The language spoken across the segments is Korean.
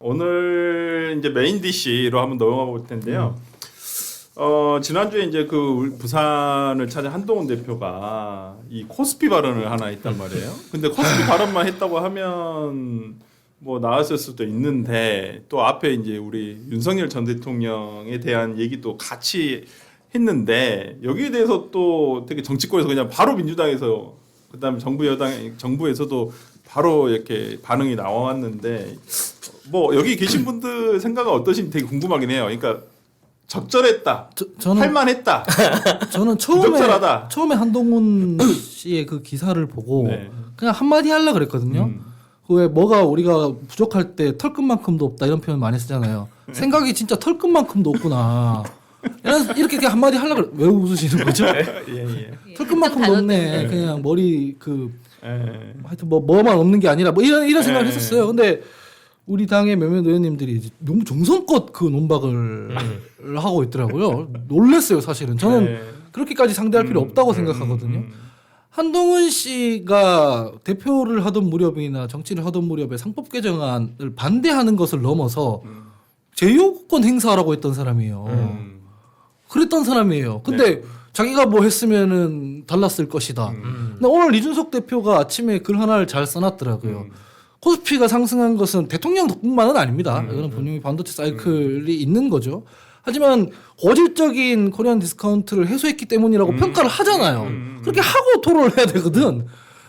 오늘 이제 메인 DC로 한번 넘어가 볼 텐데요. 지난주에 이제 그 부산을 찾은 한동훈 대표가 이 코스피 발언을 하나 했단 말이에요. 근데 코스피 발언만 했다고 하면 뭐 나았을 수도 있는데 또 앞에 이제 우리 윤석열 전 대통령에 대한 얘기도 같이 했는데 여기에 대해서 또 되게 정치권에서 그냥 바로 민주당에서 그다음에 정부에서도 바로 이렇게 반응이 나왔는데 뭐 여기 계신 분들 생각은 어떠신지 되게 궁금하긴 해요. 그러니까 적절했다, 저는 할만했다. 저는 처음에 한동훈 씨의 그 기사를 보고 네. 그냥 한마디 하려 그랬거든요. 왜 뭐가 우리가 부족할 때 털끝만큼도 없다 이런 표현 많이 쓰잖아요. 생각이 진짜 털끝만큼도 없구나. 이렇게 그냥 한마디 하려 그래. 왜 웃으시는 거죠? 예. 털끝만큼도 없네. 그냥 머리 하여튼 뭐만 없는 게 아니라 뭐 이런 생각을 했었어요. 근데 우리 당의 몇몇 의원님들이 너무 정성껏 그 논박을 하고 있더라고요. 놀랐어요, 사실은. 저는 그렇게까지 상대할 필요 없다고 생각하거든요. 한동훈 씨가 대표를 하던 무렵이나 정치를 하던 무렵에 상법 개정안을 반대하는 것을 넘어서 제휴권 행사하라고 했던 사람이에요. 그랬던 사람이에요. 근데 자기가 뭐 했으면은 달랐을 것이다. 근데 오늘 이준석 대표가 아침에 글 하나를 잘 써놨더라고요. 코스피가 상승한 것은 대통령 덕분만은 아닙니다. 이거는 분명히 반도체 사이클이 있는 거죠. 하지만 고질적인 코리안 디스카운트를 해소했기 때문이라고 평가를 하잖아요. 그렇게 하고 토론을 해야 되거든.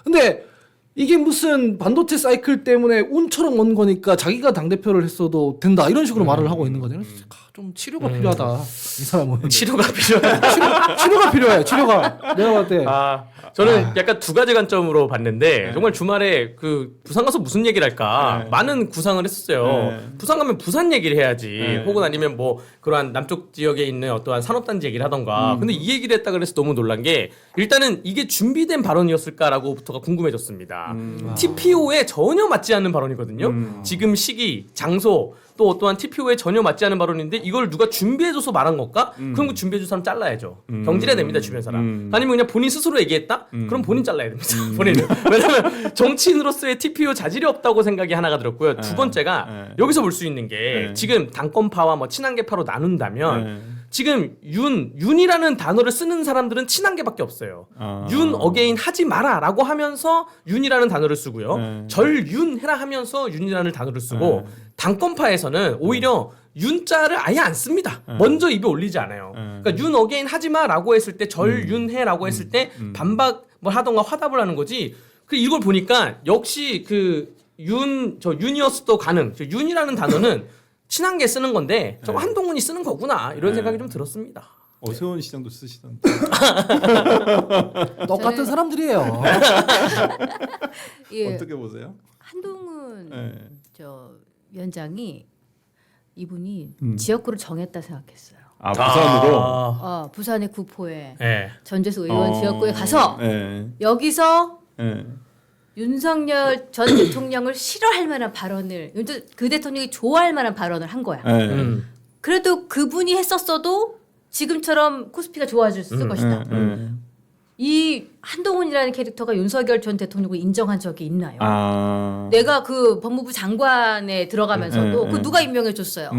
근데 이게 무슨 반도체 사이클 때문에 운처럼 온 거니까 자기가 당대표를 했어도 된다 이런 식으로 말을 하고 있는 거잖아요. 좀 치료가 필요하다. 이 사람은. 치료가 필요하다. 치료가 필요해. 치료가. 내가 봤을 때. 저는 약간 두 가지 관점으로 봤는데 정말 주말에 그 부산 가서 무슨 얘기를 할까 많은 구상을 했었어요. 부산 가면 부산 얘기를 해야지. 혹은 아니면 뭐 그러한 남쪽 지역에 있는 어떠한 산업단지 얘기를 하던가. 근데 이 얘기를 했다 그래서 너무 놀란 게 일단은 이게 준비된 발언이었을까라고부터가 궁금해졌습니다. TPO에 전혀 맞지 않는 발언이거든요. 지금 시기, 장소 또 또한 TPO에 전혀 맞지 않는 발언인데 이걸 누가 준비해줘서 말한 걸까? 그럼 그 준비해준 사람 잘라야죠. 경질해야 됩니다, 주변 사람. 아니면 그냥 본인 스스로 얘기했다? 그럼 본인 잘라야 됩니다. 본인은. 왜냐면 정치인으로서의 TPO 자질이 없다고 생각이 하나가 들었고요. 두 번째가 여기서 볼 수 있는 게 지금 당권파와 뭐 친한계파로 나눈다면 지금 윤이라는 단어를 쓰는 사람들은 친한계밖에 없어요. 윤 어게인 하지 마라 라고 하면서 윤이라는 단어를 쓰고요. 절윤해라 하면서 윤이라는 단어를 쓰고 당권파에서는 오히려 윤자를 아예 안 씁니다. 먼저 입에 올리지 않아요. 그러니까 윤 어게인 하지 마라고 했을 때 절윤해라고 했을 때 반박 뭘 하던가 화답을 하는 거지. 그 이걸 보니까 역시 그 윤이었어도 가능. 윤이라는 단어는 친한계 쓰는 건데 저 한동훈이 쓰는 거구나 이런 생각이 좀 들었습니다. 오세훈 시장도 쓰시던데. 똑같은 사람들이에요. 예, 어떻게 보세요? 한동훈 네. 저 위원장이 이분이 지역구를 정했다 생각했어요. 부산으로. 부산의 구포에 네. 전재수 의원 지역구에 가서 여기서 윤석열 전 대통령을 싫어할 만한 발언을 그 대통령이 좋아할 만한 발언을 한 거야. 그래도 그분이 했었어도 지금처럼 코스피가 좋아졌을 것이다. 이 한동훈이라는 캐릭터가 윤석열 전 대통령을 인정한 적이 있나요? 내가 그 법무부 장관에 들어가면서도 그 누가 임명해 줬어요?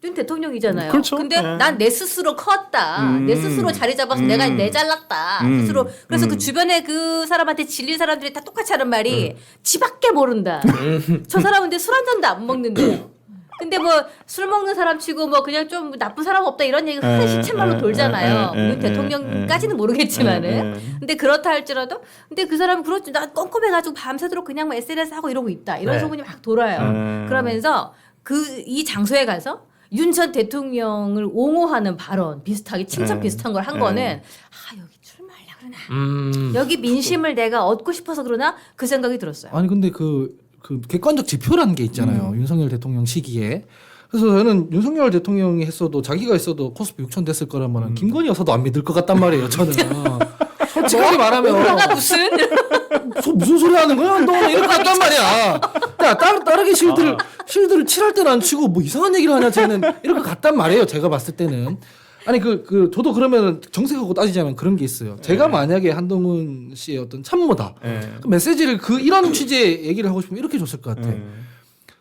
윤 대통령이잖아요. 그렇죠. 근데 난 내 스스로 컸다. 내 스스로 자리 잡아서 내가 내잘났다. 스스로. 그래서 그 주변에 그 사람한테 질린 사람들이 다 똑같이 하는 말이 지밖에 모른다. 저 사람은 근데 술 한 잔도 안 먹는데요. 근데 뭐 술 먹는 사람 치고 뭐 그냥 좀 나쁜 사람 없다 이런 얘기가 흔히 시체말로 돌잖아요. 윤 대통령까지는 모르겠지만은. 근데 그렇다 할지라도 근데 그 사람은 그렇지 나 껌껌해가지고 밤새도록 그냥 뭐 SNS 하고 이러고 있다. 이런 소문이 막 돌아요. 그러면서 이 장소에 가서 윤 전 대통령을 옹호하는 발언 비슷하게 칭찬 비슷한 걸 한 거는 여기 출마하려고 그러나 여기 민심을 내가 얻고 싶어서 그러나 그 생각이 들었어요. 아니 근데 그 객관적 지표라는 게 있잖아요. 윤석열 대통령 시기에. 그래서 저는 윤석열 대통령이 했어도 자기가 했어도 코스피 6천 됐을 거라면 김건희 여사도 안 믿을 것 같단 말이에요. 저는 솔직하게 말하면 뭐가 무슨 소리 하는 거야? 한동훈 이럴 것 같단 말이야. 야 다르게 실드를 칠할 때는 안 치고 뭐 이상한 얘기를 하냐 쟤는 이럴 것 같단 말이에요. 제가 봤을 때는. 아니 저도 그러면 정색하고 따지자면 그런 게 있어요. 제가 만약에 한동훈 씨의 어떤 참모다. 그 메시지를 이런 취지의 얘기를 하고 싶으면 이렇게 줬을 것 같아.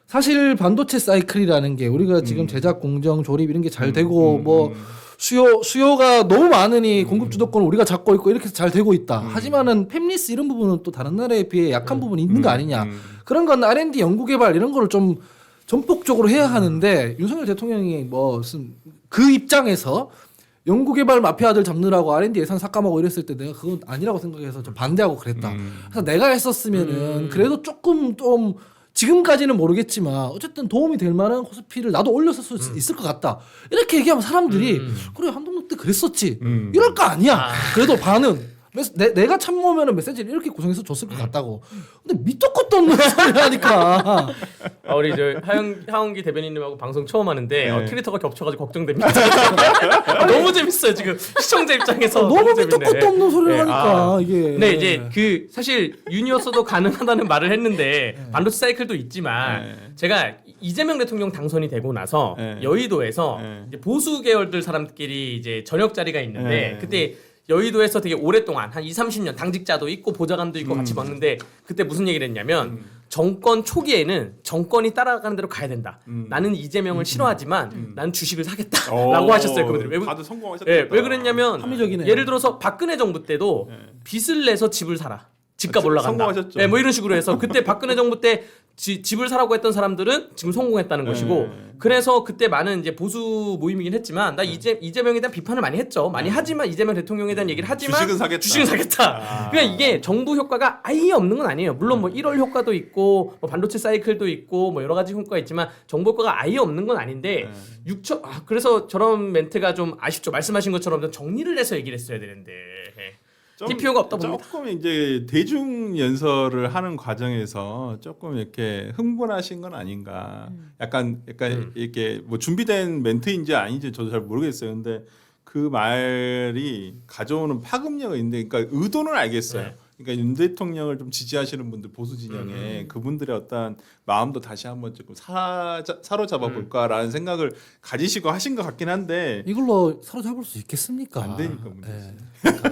사실 반도체 사이클이라는 게 우리가 지금 제작 공정 조립 이런 게 잘 되고 뭐 수요가 너무 많으니 공급 주도권을 우리가 잡고 있고 이렇게 잘 되고 있다. 하지만은 팹리스 이런 부분은 또 다른 나라에 비해 약한 부분이 있는 거 아니냐. 그런 건 R&D 연구 개발 이런 거를 좀 전폭적으로 해야 하는데 윤석열 대통령이 무슨 그 입장에서 연구개발 마피아들 잡느라고 R&D 예산 삭감하고 이랬을 때 내가 그건 아니라고 생각해서 좀 반대하고 그랬다. 그래서 내가 했었으면은 그래도 조금 좀 지금까지는 모르겠지만 어쨌든 도움이 될 만한 코스피를 나도 올렸을 수 있을 것 같다. 이렇게 얘기하면 사람들이 그래 한동훈 때 그랬었지. 이럴 거 아니야. 그래도 반은 내가 참모면은 메시지를 이렇게 구성해서 줬을 것 같다고. 근데 밑도 끝도 없는 소리 하니까. 우리 저 하영기 대변인님하고 방송 처음 하는데 트위터가 겹쳐가지고 걱정됩니다. 너무 재밌어요 지금 시청자 입장에서. 너무 밑도 끝도 없는 소리를 하니까 이게. 네 이제 그 사실 윤이었어도 가능하다는 말을 했는데 반도체 사이클도 있지만 제가 이재명 대통령 당선이 되고 나서 여의도에서 이제 보수 계열들 사람들끼리 이제 저녁 자리가 있는데 그때. 여의도에서 되게 오랫동안 한 20-30년 당직자도 있고 보좌관도 있고 같이 먹는데 그때 무슨 얘기를 했냐면 정권 초기에는 정권이 따라가는 대로 가야 된다. 나는 이재명을 싫어하지만 나는 주식을 사겠다라고 하셨어요. 그분들이. 다들 성공하셨다. 왜 그랬냐면 합리적이네요. 예를 들어서 박근혜 정부 때도 빚을 내서 집을 사라. 집값 올라간다. 성공하셨죠. 네, 뭐 이런 식으로 해서 그때 박근혜 정부 때 집을 사라고 했던 사람들은 지금 성공했다는 것이고 그래서 그때 많은 이제 보수 모임이긴 했지만 나 이재명에 대한 비판을 많이 했죠. 많이 하지만 이재명 대통령에 대한 얘기를 하지만 주식은 사겠다. 그러니까 이게 정부 효과가 아예 없는 건 아니에요. 물론 뭐 1월 효과도 있고 뭐 반도체 사이클도 있고 뭐 여러 가지 효과가 있지만 정부 효과가 아예 없는 건 아닌데 그래서 저런 멘트가 좀 아쉽죠. 말씀하신 것처럼 좀 정리를 해서 얘기를 했어야 되는데. TPO가 없다 보니까 조금 이제 대중 연설을 하는 과정에서 조금 이렇게 흥분하신 건 아닌가. 약간 이렇게 뭐 준비된 멘트인지 아닌지 저도 잘 모르겠어요. 근데 그 말이 가져오는 파급력이 있는데, 그러니까 의도는 알겠어요. 네. 그러니까 윤 대통령을 좀 지지하시는 분들 보수 진영에 그분들의 어떤 마음도 다시 한번 조금 사로잡아 볼까라는 생각을 가지시고 하신 것 같긴 한데 이걸로 사로잡을 수 있겠습니까? 안 되니까 문제지.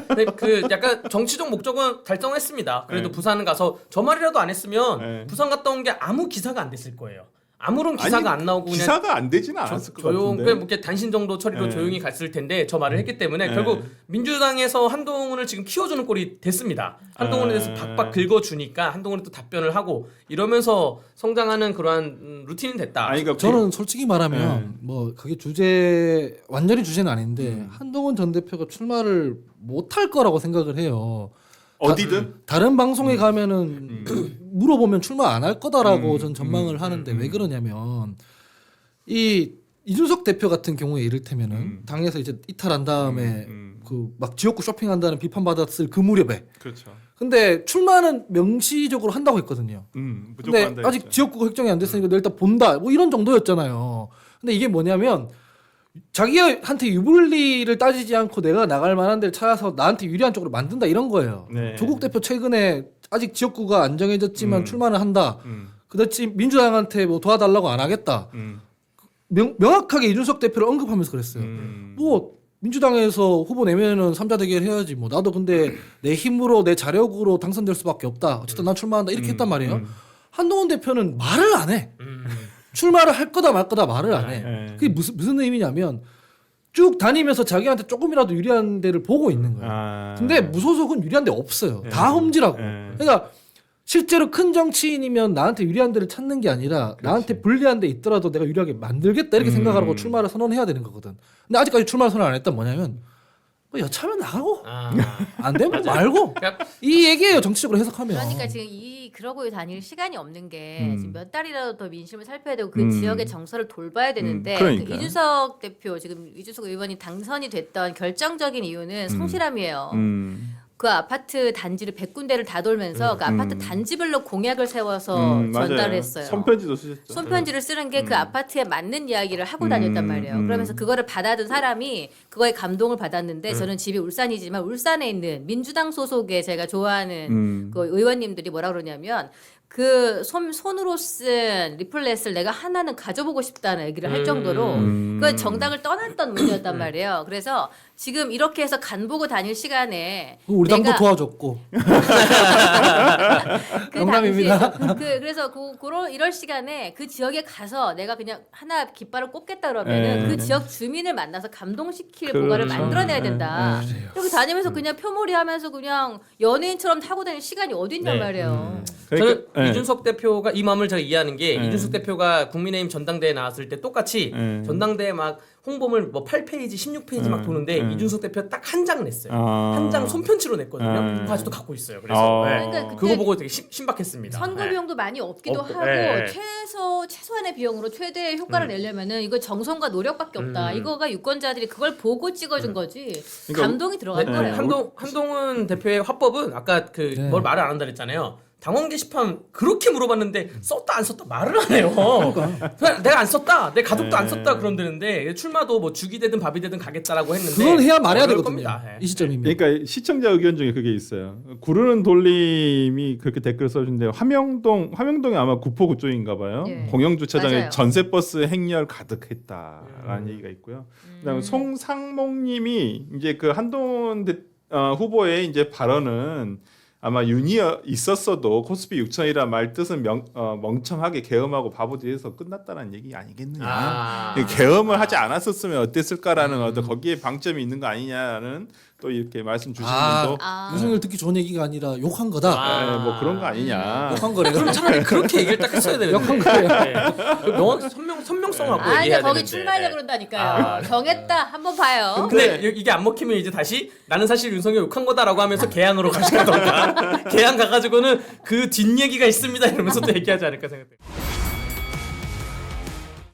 근데 그 약간 정치적 목적은 달성했습니다. 그래도 부산 가서 저 말이라도 안 했으면 부산 갔다 온 게 아무 기사가 안 됐을 거예요. 아무런 기사가 안 나오고 그냥 기사가 안 되지는 않았을 것 같은데. 그냥 이렇게 단신 정도 처리로 조용히 갔을 텐데 저 말을 했기 때문에 결국 민주당에서 한동훈을 지금 키워주는 꼴이 됐습니다. 한동훈에 대해서 박박 긁어주니까 한동훈이 또 답변을 하고 이러면서 성장하는 그러한 루틴이 됐다. 아니, 그러니까 저는 솔직히 말하면 뭐 그게 완전히 주제는 아닌데 한동훈 전 대표가 출마를 못할 거라고 생각을 해요. 어디든 다른 방송에 가면은 물어보면 출마 안 할 거다라고 전 전망을 하는데 왜 그러냐면 이 이준석 대표 같은 경우에 이를테면은 당에서 이제 이탈한 다음에 그 막 지역구 쇼핑한다는 비판받았을 그 무렵에 그렇죠. 근데 출마는 명시적으로 한다고 했거든요. 무조건 근데 한다 아직 했죠. 지역구가 획정이 안 됐으니까 내가 일단 본다 뭐 이런 정도였잖아요. 근데 이게 뭐냐면 자기한테 유불리를 따지지 않고 내가 나갈 만한 데를 찾아서 나한테 유리한 쪽으로 만든다 이런 거예요. 네. 조국 대표 최근에 아직 지역구가 안 정해졌지만 출마를 한다. 그렇지 민주당한테 뭐 도와달라고 안 하겠다. 명확하게 이준석 대표를 언급하면서 그랬어요. 뭐 민주당에서 후보 내면은 3자 대결 해야지 뭐 나도 근데 내 힘으로 내 자력으로 당선될 수밖에 없다. 어쨌든 난 출마한다 이렇게 했단 말이에요. 한동훈 대표는 말을 안 해. 출마를 할 거다 말 거다 말을 안 해. 그게 무슨 의미냐면 쭉 다니면서 자기한테 조금이라도 유리한 데를 보고 있는 거예요. 근데 무소속은 유리한 데 없어요. 다 험지라고. 그러니까 실제로 큰 정치인이면 나한테 유리한 데를 찾는 게 아니라 나한테 불리한 데 있더라도 내가 유리하게 만들겠다 이렇게 생각하고 출마를 선언해야 되는 거거든. 근데 아직까지 출마를 선언 안 했단 뭐냐면 뭐 여차하면 나가고 안 되면 말고 이 얘기예요. 정치적으로 해석하면. 그러니까 지금 그러고 다닐 시간이 없는 게 지금 몇 달이라도 더 민심을 살펴야 되고 그 지역의 정서를 돌봐야 되는데 그 이준석 대표 지금 이준석 의원이 당선이 됐던 결정적인 이유는 성실함이에요. 그 아파트 단지를 100군데를 다 돌면서 그 아파트 단지별로 공약을 세워서 전달했어요. 손편지도 쓰셨죠. 손편지를 쓰는 게 그 아파트에 맞는 이야기를 하고 다녔단 말이에요. 그러면서 그거를 받아든 사람이 그거에 감동을 받았는데 저는 집이 울산이지만 울산에 있는 민주당 소속의 제가 좋아하는 그 의원님들이 뭐라 그러냐면 그 손으로 쓴 리플렛을 내가 하나는 가져보고 싶다는 얘기를 할 정도로 그 정당을 떠났던 분이었단 말이에요. 그래서 지금 이렇게 해서 간 보고 다닐 시간에 우리 당도 내가 도와줬고. 그 농담입니다. 당시 그래서 그런 이럴 시간에 그 지역에 가서 내가 그냥 하나 깃발을 꽂겠다 그러면은 그 지역 주민을 만나서 감동시킬 뭔가를 만들어내야 된다. 여기 다니면서 그냥 표몰이하면서 그냥 연예인처럼 타고 다닐 시간이 어디 있냔 네. 말이에요. 저는 네. 이준석 대표가 이 마음을 제가 이해하는 게 이준석 대표가 국민의힘 전당대회 나왔을 때 똑같이 전당대회 막 홍보물 뭐 8페이지, 16페이지 막 도는데 이준석 대표 딱 한 장 냈어요. 한 장 손편지로 냈거든요. 그거 아직도 갖고 있어요. 그래서 네. 그러니까 그거 보고 되게 신박했습니다. 선거 네. 비용도 많이 없기도 없고, 하고 네. 최소한의 비용으로 최대의 효과를 내려면은 이거 정성과 노력밖에 없다. 이거가 유권자들이 그걸 보고 찍어준 거지. 그러니까 감동이 들어간 거예요. 한동훈 대표의 화법은 아까 뭘 말을 안 한다 그랬잖아요. 당원 게시판 그렇게 물어봤는데 썼다 안 썼다 말을 안 해요. 그냥 내가 안 썼다, 내 가족도 안 썼다 그런다는데 출마도 뭐 죽이 되든 밥이 되든 가겠다라고 했는데 그건 해야 말해야 어려울 되거든요. 겁니다. 네. 이 시점이면. 그러니까 시청자 의견 중에 그게 있어요. 구르는 돌림이 그렇게 댓글 써준데 화명동이 아마 구포 그쪽인가 봐요. 예. 공영 주차장에 맞아요. 전세버스 행렬 가득했다라는 얘기가 있고요. 그다음에 송상목님이 이제 그 한동훈 후보의 이제 발언은 아마 윤이 있었어도 코스피 6천이란 말 뜻은 멍청하게 계엄하고 바보짓에서 끝났다는 얘기 아니겠느냐. 계엄을 하지 않았었으면 어땠을까라는 어떤 거기에 방점이 있는 거 아니냐는 또 이렇게 말씀 주시는 분도 유승열 듣기 좋은 얘기가 아니라 욕한 거다. 뭐 그런 거 아니냐. 욕한 거래요. 그럼 차라리 그렇게 얘기를 딱 했어야 되는데. 욕한 거예요. 네. 선명성 갖고 근데 얘기해야 거기 되는데. 출마하려 그런다니까요. 정했다. 한번 봐요. 근데 이게 안 먹히면 이제 다시 나는 사실 윤석열 욕한 거다라고 하면서 개항으로 가시던가 개항 가가지고는 그 뒷얘기가 있습니다 이러면서 또 얘기하지 않을까 생각돼요.